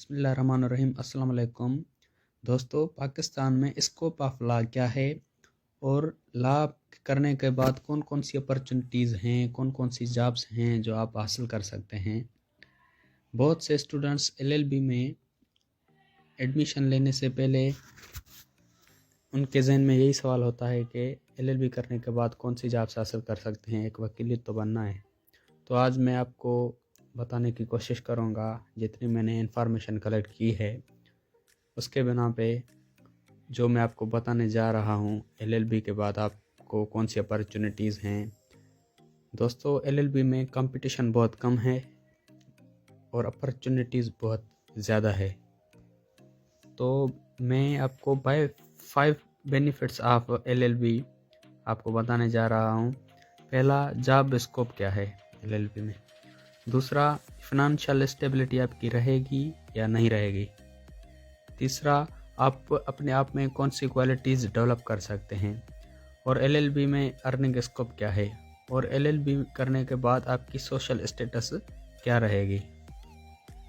बिस्मिल्लाहिर्रहमानिर्रहीम। अस्सलाम वालेकुम। दोस्तों, पाकिस्तान में स्कोप ऑफ लॉ क्या है और लॉ करने के बाद कौन कौन सी अपॉर्चुनिटीज़ हैं, कौन कौन सी जॉब्स हैं जो आप हासिल कर सकते हैं। बहुत से स्टूडेंट्स एलएलबी में एडमिशन लेने से पहले उनके जहन में यही सवाल होता है कि एलएलबी करने के बाद कौन सी जॉब्स हासिल कर सकते हैं, एक वकील तो बनना है। तो आज मैं आपको बताने की कोशिश करूँगा जितनी मैंने इन्फॉर्मेशन कलेक्ट की है उसके बिना पे जो मैं आपको बताने जा रहा हूँ। एलएलबी के बाद आपको कौन सी अपॉर्चुनिटीज़ हैं। दोस्तों, एलएलबी में कंपटीशन बहुत कम है और अपॉर्चुनिटीज़ बहुत ज़्यादा है। तो मैं आपको 5 बेनिफिट्स ऑफ एलएलबी आपको बताने जा रहा हूँ। पहला, जॉब स्कोप क्या है एलएलबी में। दूसरा, फाइनेंशियल स्टेबिलिटी आपकी रहेगी या नहीं रहेगी। तीसरा, आप अपने आप में कौन सी क्वालिटीज़ डेवलप कर सकते हैं। और एलएलबी में अर्निंग स्कोप क्या है और एलएलबी करने के बाद आपकी सोशल स्टेटस क्या रहेगी।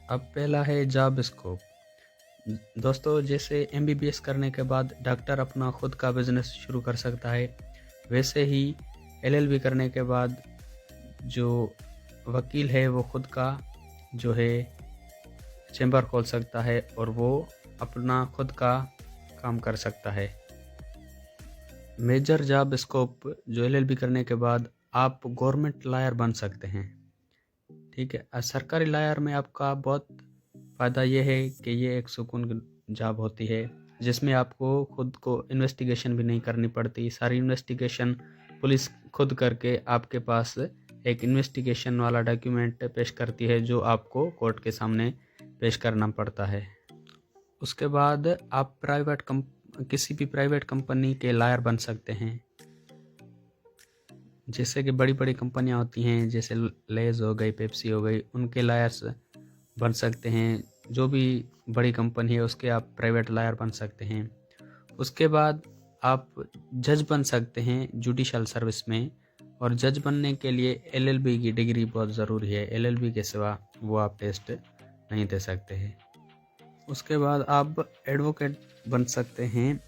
अब पहला है जॉब स्कोप। दोस्तों, जैसे एमबीबीएस करने के बाद डॉक्टर अपना खुद का बिजनेस शुरू कर सकता है, वैसे ही एलएलबी करने के बाद जो वकील है वो खुद का जो है चैम्बर खोल सकता है और वो अपना खुद का काम कर सकता है। मेजर जॉब स्कोप जो एलएलबी करने के बाद आप गवर्नमेंट लॉयर बन सकते हैं। ठीक है, सरकारी लॉयर में आपका बहुत फ़ायदा ये है कि ये एक सुकून की जॉब होती है जिसमें आपको खुद को इन्वेस्टिगेशन भी नहीं करनी पड़ती। सारी इन्वेस्टिगेशन पुलिस खुद करके आपके पास एक इन्वेस्टिगेशन वाला डॉक्यूमेंट पेश करती है जो आपको कोर्ट के सामने पेश करना पड़ता है। उसके बाद आप किसी भी प्राइवेट कंपनी के लॉयर बन सकते हैं। जैसे कि बड़ी बड़ी कंपनियां होती हैं, जैसे लेज हो गई, पेप्सी हो गई, उनके लॉयर्स बन सकते हैं। जो भी बड़ी कंपनी है उसके आप प्राइवेट लॉयर बन सकते हैं। उसके बाद आप जज बन सकते हैं जुडिशल सर्विस में, और जज बनने के लिए एलएलबी की डिग्री बहुत ज़रूरी है। एलएलबी के सिवा वो आप टेस्ट नहीं दे सकते हैं। उसके बाद आप एडवोकेट बन सकते हैं,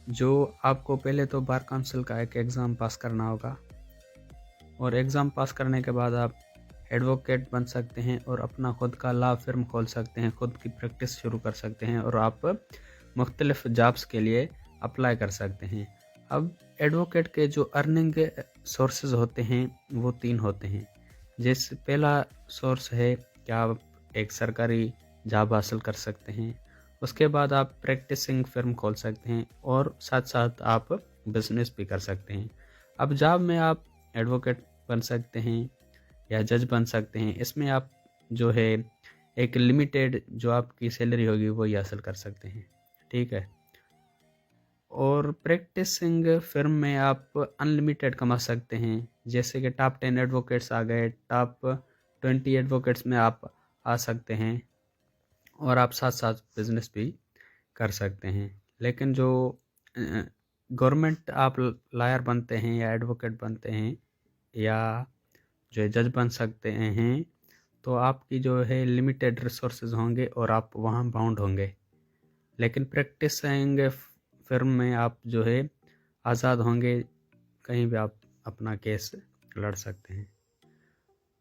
जो आपको पहले तो बार काउंसिल का एक एग्ज़ाम पास करना होगा और एग्ज़ाम पास करने के बाद आप एडवोकेट बन सकते हैं और अपना खुद का लॉ फर्म खोल सकते हैं, खुद की प्रैक्टिस शुरू कर सकते हैं और आप मुख्तलिफ जॉब्स के लिए अप्लाई कर सकते हैं। अब एडवोकेट के जो अर्निंग सोर्सेज होते हैं वो 3 होते हैं। जैसे पहला सोर्स है कि आप एक सरकारी जॉब हासिल कर सकते हैं। उसके बाद आप प्रैक्टिसिंग फर्म खोल सकते हैं और साथ साथ आप बिजनेस भी कर सकते हैं। अब जॉब में आप एडवोकेट बन सकते हैं या जज बन सकते हैं। इसमें आप जो है एक लिमिटेड जो आपकी सैलरी होगी वो ही हासिल कर सकते हैं। ठीक है। और प्रैक्टिसिंग फर्म में आप अनलिमिटेड कमा सकते हैं। जैसे कि टॉप 10 एडवोकेट्स आ गए, टॉप 20 एडवोकेट्स में आप आ सकते हैं और आप साथ साथ बिजनेस भी कर सकते हैं। लेकिन जो गवर्नमेंट आप लॉयर बनते हैं या एडवोकेट बनते हैं या जो जज बन सकते हैं, तो आपकी जो है लिमिटेड रिसोर्सेज होंगे और आप वहाँ बाउंड होंगे। लेकिन प्रैक्टिसिंग फर्म में आप जो है आज़ाद होंगे, कहीं भी आप अपना केस लड़ सकते हैं।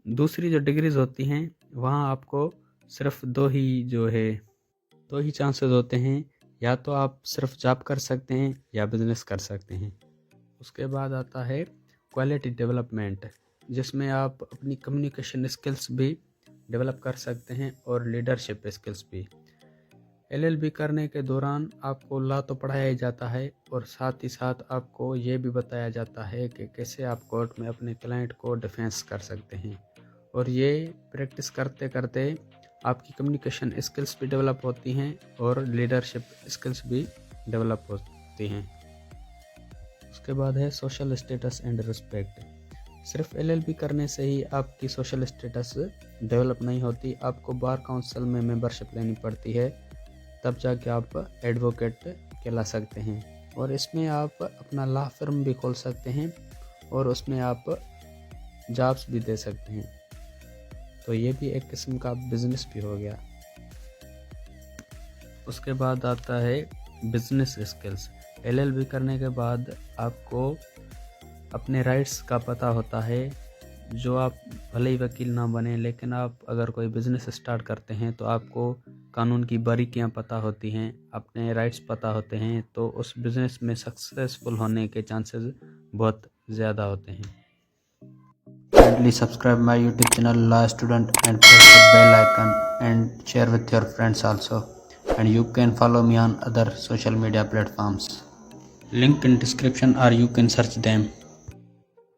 दूसरी जो डिग्रीज होती हैं वहाँ आपको सिर्फ दो ही चांसेस होते हैं, या तो आप सिर्फ जॉब कर सकते हैं या बिजनेस कर सकते हैं। उसके बाद आता है क्वालिटी डेवलपमेंट, जिसमें आप अपनी कम्युनिकेशन स्किल्स भी डेवलप कर सकते हैं और लीडरशिप स्किल्स भी। एलएलबी करने के दौरान आपको लॉ तो पढ़ाया ही जाता है और साथ ही साथ आपको ये भी बताया जाता है कि कैसे आप कोर्ट में अपने क्लाइंट को डिफेंस कर सकते हैं। और ये प्रैक्टिस करते करते आपकी कम्युनिकेशन स्किल्स भी डेवलप होती हैं और लीडरशिप स्किल्स भी डेवलप होती हैं। उसके बाद है सोशल स्टेटस एंड रिस्पेक्ट। सिर्फ एलएलबी करने से ही आपकी सोशल स्टेटस डेवलप नहीं होती, आपको बार काउंसिल में मेंबरशिप लेनी पड़ती है, तब जाके आप एडवोकेट कहला सकते हैं। और इसमें आप अपना लॉ फर्म भी खोल सकते हैं और उसमें आप जॉब्स भी दे सकते हैं। तो ये भी एक किस्म का बिजनेस भी हो गया। उसके बाद आता है बिजनेस स्किल्स। LLB करने के बाद आपको अपने राइट्स का पता होता है। जो आप भले ही वकील ना बने, लेकिन आप अगर कोई बिजनेस स्टार्ट करते हैं तो आपको कानून की बारीकियां पता होती हैं, अपने राइट्स पता होते हैं, तो उस बिजनेस में सक्सेसफुल होने के चांसेस बहुत ज़्यादा होते हैं। Kindly subscribe my YouTube channel Law Student and press the bell icon and share with your friends also. And you can follow me on other social media platforms. Link in description or you can search them.